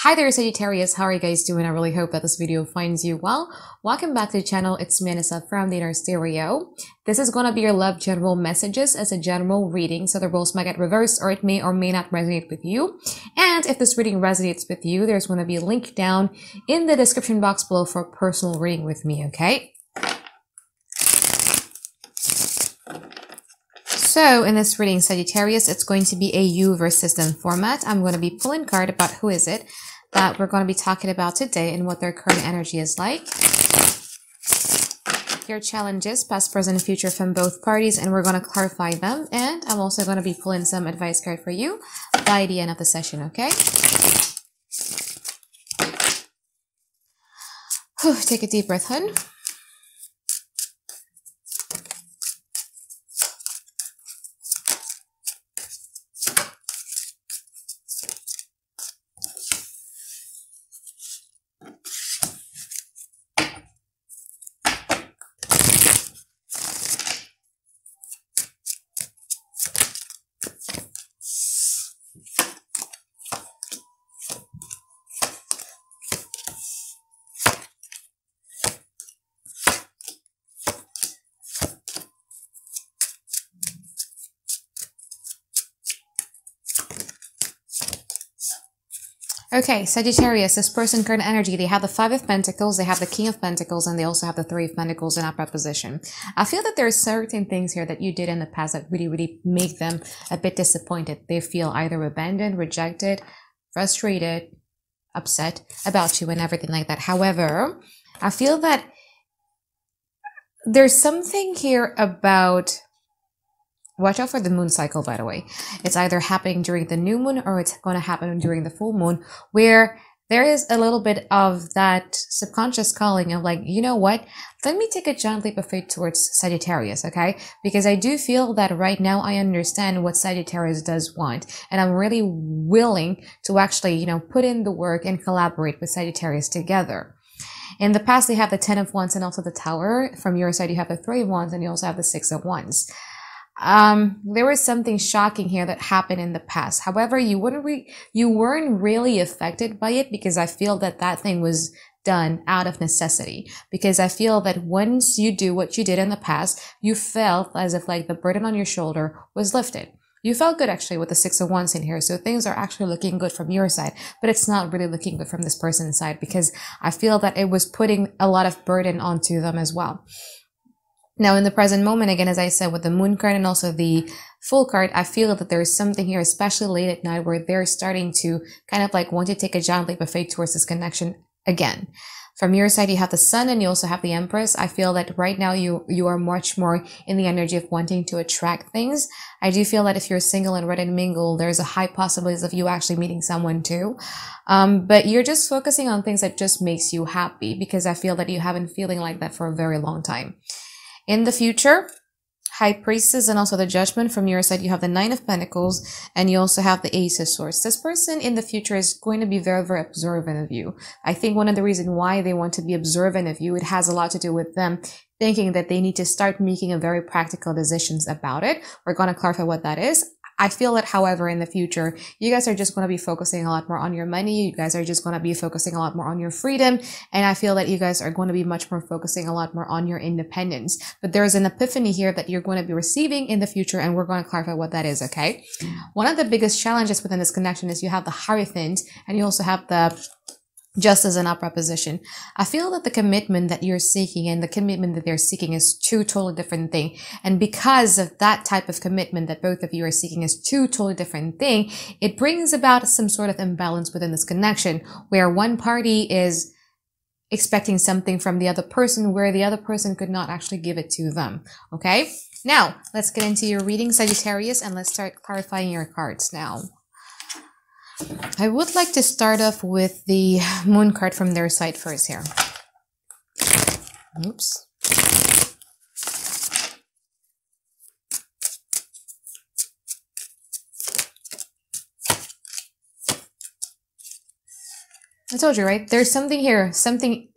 Hi there, Sagittarius. How are you guys doing? I really hope that this video finds you well. Welcome back to the channel. It's me, Anisa from the Inner Stereo. This is going to be your love general messages as a general reading, so the roles might get reversed or it may or may not resonate with you. And if this reading resonates with you, there's going to be a link down in the description box below for a personal reading with me, okay? So in this reading, Sagittarius, it's going to be a you versus them format. I'm going to be pulling a card about who is it that we're going to be talking about today and what their current energy is like. Your challenges, past, present, and future from both parties, and we're going to clarify them. And I'm also going to be pulling some advice card for you by the end of the session, okay? Whew, take a deep breath, hun. Okay, Sagittarius, this person current energy, they have the Five of Pentacles, they have the King of Pentacles, and they also have the Three of Pentacles in upright position. I feel that there are certain things here that you did in the past that really make them a bit disappointed. They feel either abandoned, rejected, frustrated, upset about you and everything like that. However, I feel that there's something here about... Watch out for the moon cycle, by the way. It's either happening during the new moon or it's going to happen during the full moon, where there is a little bit of that subconscious calling of like, you know what? Let me take a giant leap of faith towards Sagittarius, okay? Because I do feel that right now I understand what Sagittarius does want. And I'm really willing to actually, you know, put in the work and collaborate with Sagittarius together. In the past, they have the 10 of Wands and also the Tower. From your side, you have the 3 of Wands and you also have the 6 of Wands. There was something shocking here that happened in the past. However, you weren't really affected by it because I feel that that thing was done out of necessity. Because I feel that once you do what you did in the past, you felt as if like the burden on your shoulder was lifted. You felt good actually with the 6 of Wands in here. So things are actually looking good from your side, but it's not really looking good from this person's side because I feel that it was putting a lot of burden onto them as well. Now, in the present moment, again, as I said, with the moon card and also the full card, I feel that there is something here, especially late at night, where they're starting to kind of like want to take a giant leap of faith towards this connection again. From your side, you have the Sun and you also have the Empress. I feel that right now you are much more in the energy of wanting to attract things. I do feel that if you're single and ready to mingle, there's a high possibility of you actually meeting someone too. But you're just focusing on things that just makes you happy because I feel that you have been feeling like that for a very long time. In the future, High Priestess and also the Judgment. From your side, you have the 9 of Pentacles and you also have the Ace of Swords. This person in the future is going to be very observant of you. I think one of the reasons why they want to be observant of you, it has a lot to do with them thinking that they need to start making a very practical decisions about it. We're going to clarify what that is. I feel that, however, in the future, you guys are just going to be focusing a lot more on your money. You guys are just going to be focusing a lot more on your freedom. And I feel that you guys are going to be much more focusing a lot more on your independence. But there's an epiphany here that you're going to be receiving in the future. And we're going to clarify what that is, okay? One of the biggest challenges within this connection is you have the Hierophant and you also have the Justice in upright position. I feel that the commitment that you're seeking and the commitment that they're seeking is two totally different things. And because of that type of commitment that both of you are seeking is two totally different things, it brings about some sort of imbalance within this connection where one party is expecting something from the other person where the other person could not actually give it to them. Okay? Now, let's get into your reading, Sagittarius, and let's start clarifying your cards now. I would like to start off with the moon card from their side first here. Oops. I told you, right? There's something here, something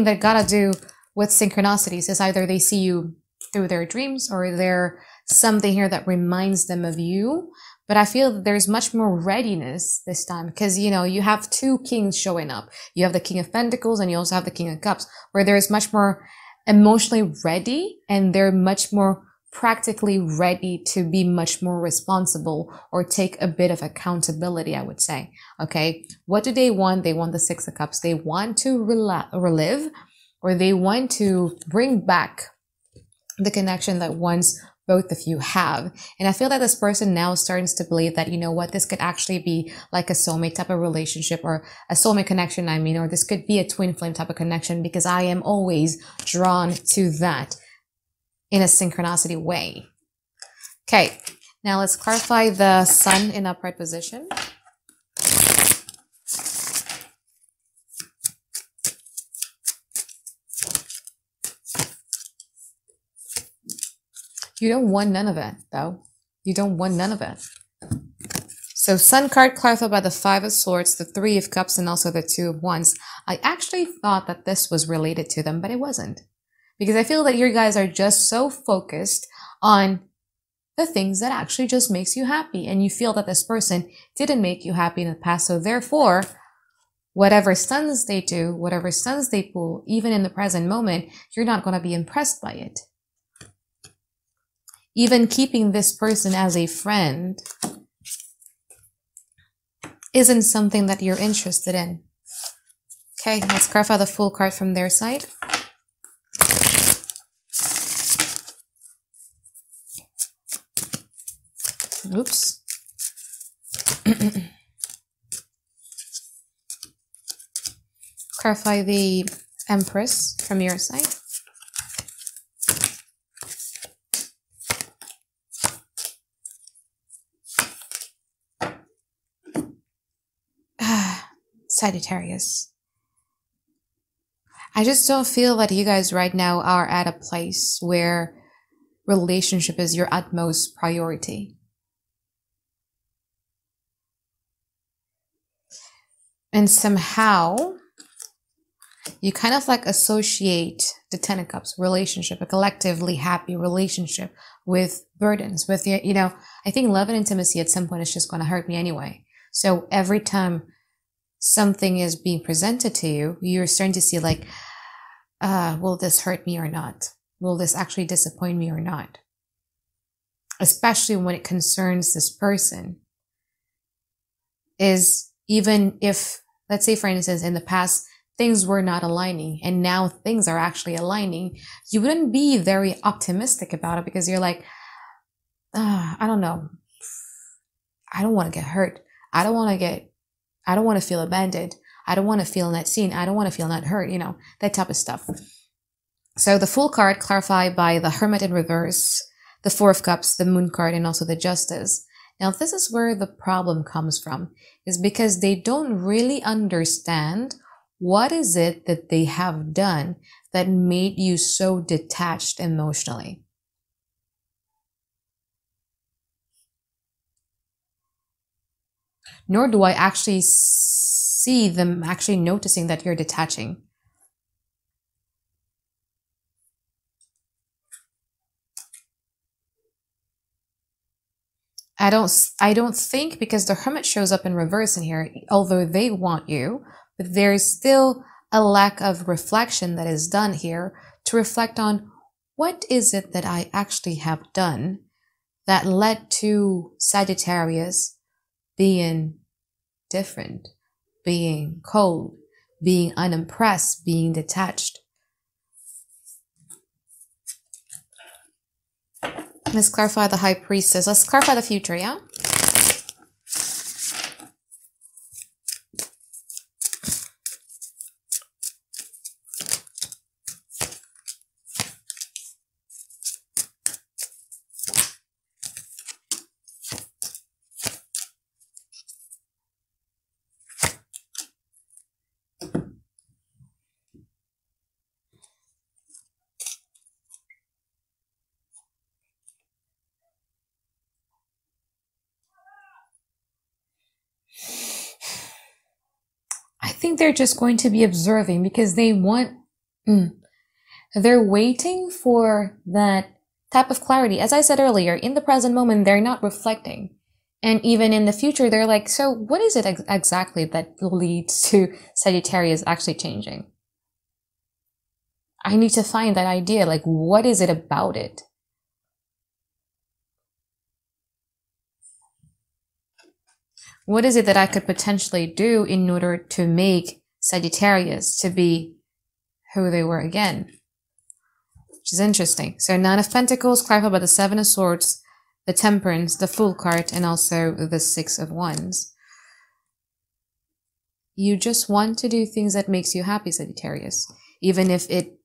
that gotta do with synchronicities. Is either they see you through their dreams or they're something here that reminds them of you. But I feel that there's much more readiness this time because, you know, you have two kings showing up. You have the King of Pentacles and you also have the King of Cups, where there's much more emotionally ready and they're much more practically ready to be much more responsible or take a bit of accountability, I would say. Okay. What do they want? They want the Six of Cups. They want to relive, or they want to bring back the connection that once both of you have. And I feel that this person now starts to believe that, you know what, this could actually be like a soulmate type of relationship, or a soulmate connection, I mean, or this could be a twin flame type of connection, because I am always drawn to that in a synchronicity way. Okay, now let's clarify the sun in upright position. You don't want none of it, though. You don't want none of it. So Sun card clarified by the Five of Swords, the Three of Cups, and also the Two of Wands. I actually thought that this was related to them, but it wasn't. Because I feel that you guys are just so focused on the things that actually just makes you happy. And you feel that this person didn't make you happy in the past. So therefore, whatever stunts they do, whatever stunts they pull, even in the present moment, you're not going to be impressed by it. Even keeping this person as a friend isn't something that you're interested in. Okay, let's clarify the Fool card from their side. Oops. Clarify the Empress from your side. Sagittarius. I just don't feel that you guys right now are at a place where relationship is your utmost priority. And somehow you kind of like associate the Ten of Cups relationship, a collectively happy relationship, with burdens, with, you know, I think love and intimacy at some point is just going to hurt me anyway. So every time something is being presented to you, you're starting to see like, will this hurt me or not? Will this actually disappoint me or not? Especially when it concerns this person. Is even if, let's say for instance, in the past, things were not aligning and now things are actually aligning, you wouldn't be very optimistic about it because you're like, I don't know. I don't want to get hurt. I don't want to feel abandoned. I don't want to feel not seen. I don't want to feel not heard, you know, that type of stuff. So the Fool card clarified by the Hermit in reverse, the Four of Cups, the Moon card, and also the Justice. Now, this is where the problem comes from, is because they don't really understand what is it that they have done that made you so detached emotionally. Nor do I actually see them actually noticing that you're detaching. I don't think, because the Hermit shows up in reverse in here, although they want you, but there's still a lack of reflection that is done here to reflect on what is it that I actually have done that led to Sagittarius being different, being cold, being unimpressed, being detached. Let's clarify the High Priestess. Let's clarify the future, yeah? I think they're just going to be observing because they want, they're waiting for that type of clarity. As I said earlier, in the present moment, they're not reflecting. And even in the future, they're like, so what is it exactly that leads to Sagittarius actually changing? I need to find that idea. Like, what is it about it? What is it that I could potentially do in order to make Sagittarius to be who they were again? Which is interesting. So Nine of Pentacles, clarified by the Seven of Swords, the Temperance, the Fool card, and also the Six of Wands. You just want to do things that makes you happy, Sagittarius. Even if it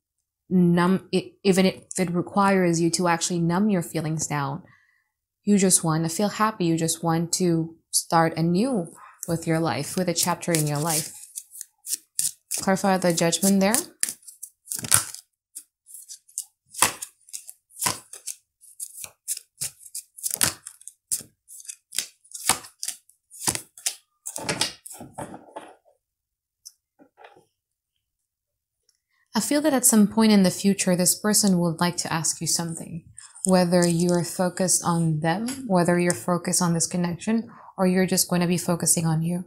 requires you to actually numb your feelings down. You just want to feel happy. You just want to start anew with your life, with a chapter in your life. Clarify the Judgment there. I feel that at some point in the future, this person would like to ask you something, whether you're focused on them, whether you're focused on this connection, or you're just going to be focusing on you.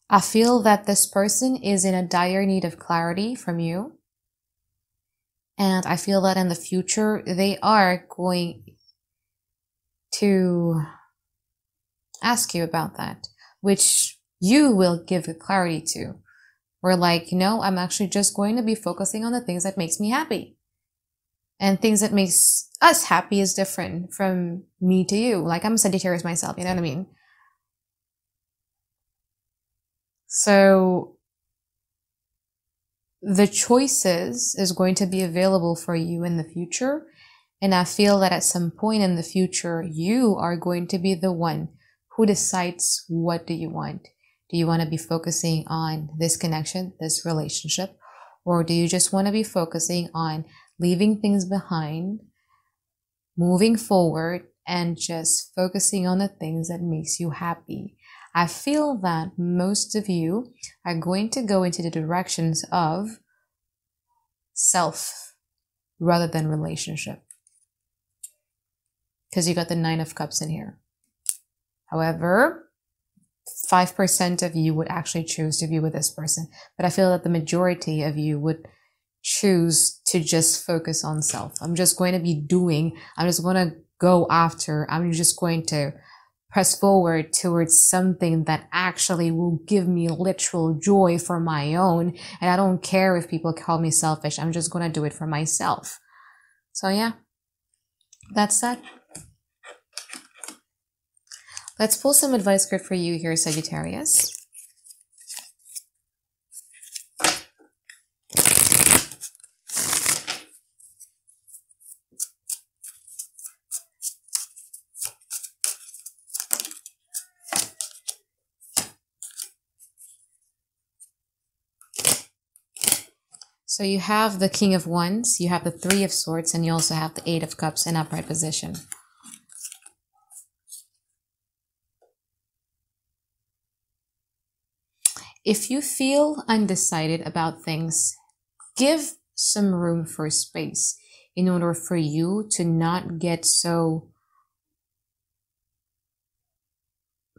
I feel that this person is in a dire need of clarity from you. And I feel that in the future, they are going to ask you about that, which you will give the clarity to. We're like, no, I'm actually just going to be focusing on the things that makes me happy. And things that makes us happy is different from me to you. Like, I'm a Sagittarius myself, you know what I mean? So the choices is going to be available for you in the future. And I feel that at some point in the future, you are going to be the one who decides what do you want. Do you want to be focusing on this connection, this relationship? Or do you just want to be focusing on leaving things behind, moving forward, and just focusing on the things that makes you happy? I feel that most of you are going to go into the directions of self rather than relationship. Because you got the Nine of Cups in here. However, 5% of you would actually choose to be with this person. But I feel that the majority of you would choose to just focus on self. I'm just going to be doing, I'm just going to go after, I'm just going to press forward towards something that actually will give me literal joy for my own. And I don't care if people call me selfish. I'm just going to do it for myself. So yeah, that's that. Let's pull some advice card for you here, Sagittarius. So you have the King of Wands, you have the Three of Swords, and you also have the Eight of Cups in upright position. If you feel undecided about things, give some room for space in order for you to not get so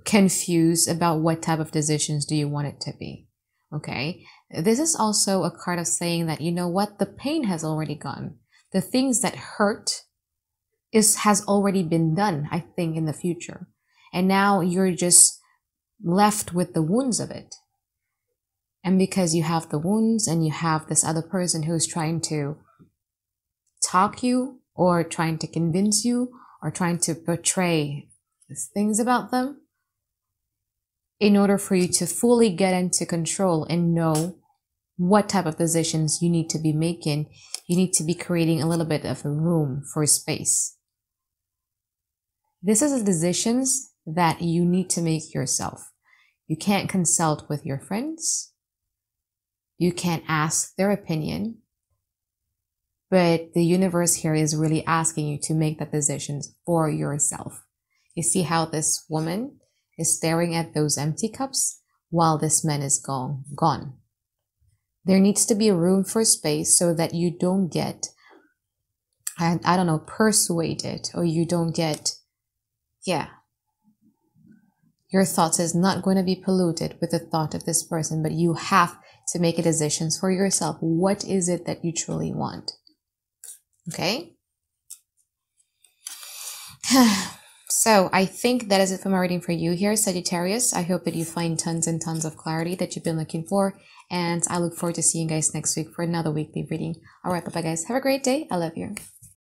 confused about what type of decisions do you want it to be. Okay, this is also a card of saying that, you know what, the pain has already gone. The things that hurt has already been done, I think, in the future. And now you're just left with the wounds of it. And because you have the wounds and you have this other person who's trying to talk you or trying to convince you or trying to portray things about them, in order for you to fully get into control and know what type of decisions you need to be making, you need to be creating a little bit of a room for space. This is the decisions that you need to make yourself. You can't consult with your friends. You can't ask their opinion. But the universe here is really asking you to make the decisions for yourself. You see how this woman is staring at those empty cups while this man is gone. There needs to be room for space so that you don't get, I don't know, persuaded, or you don't get yeah, your thoughts is not going to be polluted with the thought of this person, but you have to make a decision for yourself. What is it that you truly want? Okay. So I think that is it for my reading for you here, Sagittarius. I hope that you find tons and tons of clarity that you've been looking for. And I look forward to seeing you guys next week for another weekly reading. All right, bye-bye, guys. Have a great day. I love you.